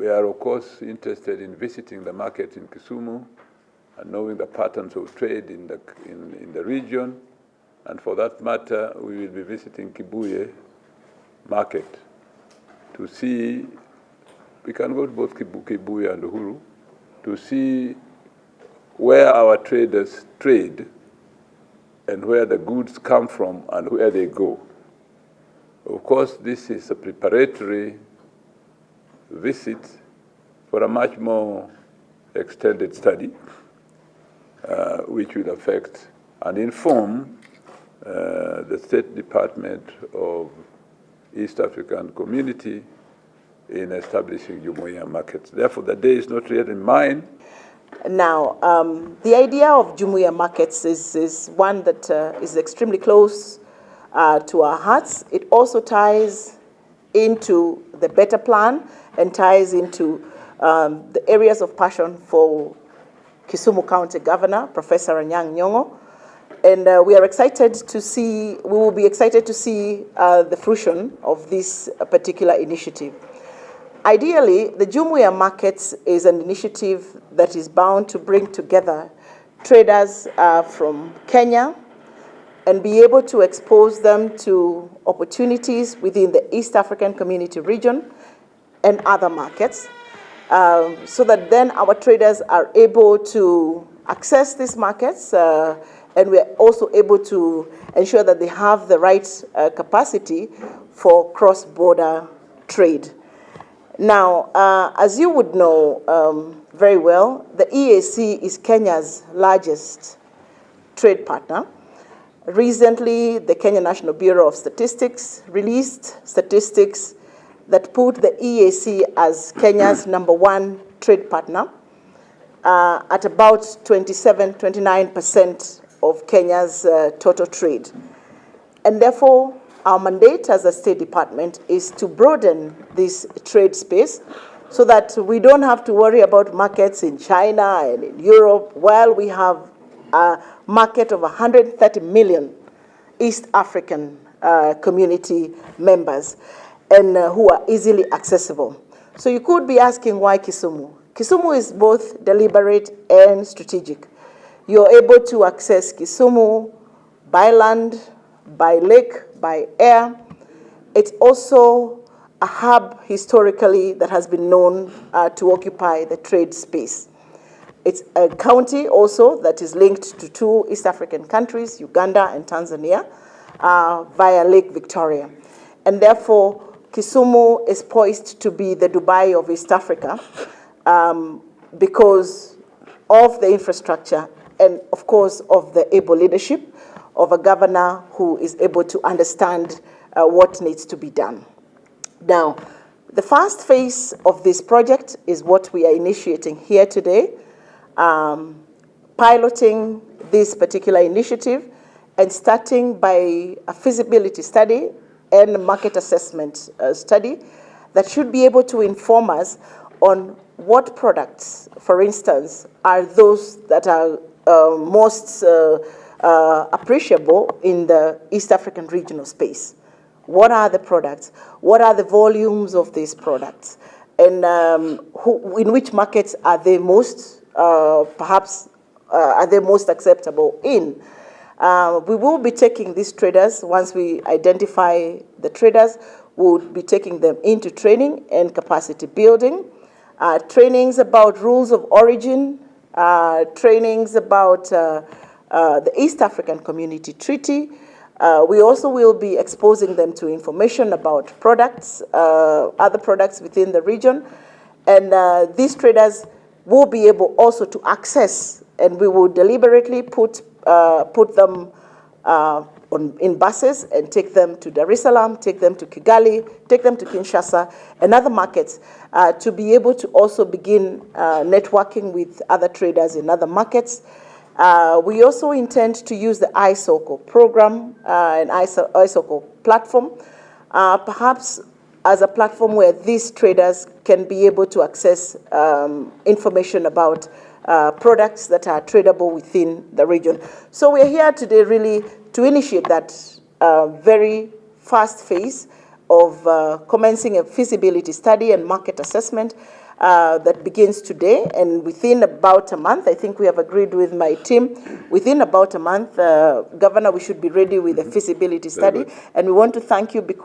We are, of course, interested in visiting the market in Kisumu and knowing the patterns of trade in the region. And for that matter, we will be visiting Kibuye market to see, we can go to both Kibuye and Uhuru, to see where our traders trade and where the goods come from and where they go. Of course, this is a preparatory visit for a much more extended study, which will affect and inform the State Department of East African Community in establishing Jumuya markets. Therefore, the day is not yet in mind. Now, the idea of Jumuya markets is one that is extremely close to our hearts. It also ties into the better plan and ties into the areas of passion for Kisumu County Governor, Professor Anyang' Nyong'o. And we are excited to see, we will be excited to see the fruition of this particular initiative. Ideally, the Jumuya Markets is an initiative that is bound to bring together traders from Kenya and be able to expose them to opportunities within the East African Community region and other markets, so that then our traders are able to access these markets, and we're also able to ensure that they have the right capacity for cross-border trade. Now, as you would know very well, the EAC is Kenya's largest trade partner. Recently, the Kenya National Bureau of Statistics released statistics that put the EAC as Kenya's #1 trade partner at about 29% of Kenya's total trade. And therefore, our mandate as a State Department is to broaden this trade space so that we don't have to worry about markets in China and in Europe, while we have a market of 130 million East African community members and who are easily accessible. So you could be asking, why Kisumu? Kisumu is both deliberate and strategic. You're able to access Kisumu by land, by lake, by air. It's also a hub historically that has been known to occupy the trade space. It's a county also that is linked to 2 East African countries, Uganda and Tanzania, via Lake Victoria. And therefore, Kisumu is poised to be the Dubai of East Africa because of the infrastructure and, of course, of the able leadership of a governor who is able to understand what needs to be done. Now, the first phase of this project is what we are initiating here today, piloting this particular initiative and starting by a feasibility study and a market assessment study that should be able to inform us on what products, for instance, are those that are most appreciable in the East African regional space. What are the products? What are the volumes of these products? And in which markets are they most, are they most acceptable in? We will be taking these traders, once we identify the traders, we will be taking them into training and capacity building. Trainings about rules of origin, trainings about the East African Community Treaty. We also will be exposing them to information about products, other products within the region. And these traders will be able also to access, and we will deliberately put them in buses and take them to Dar es Salaam, take them to Kigali, take them to Kinshasa and other markets to be able to also begin networking with other traders in other markets. We also intend to use the ISOCO program and ISOCO platform, perhaps as a platform where these traders can be able to access information about products that are tradable within the region. So we're here today really to initiate that very fast phase of commencing a feasibility study and market assessment that begins today, and within about a month, I think we have agreed with my team, within about a month, Governor, we should be ready with a feasibility study. And we want to thank you because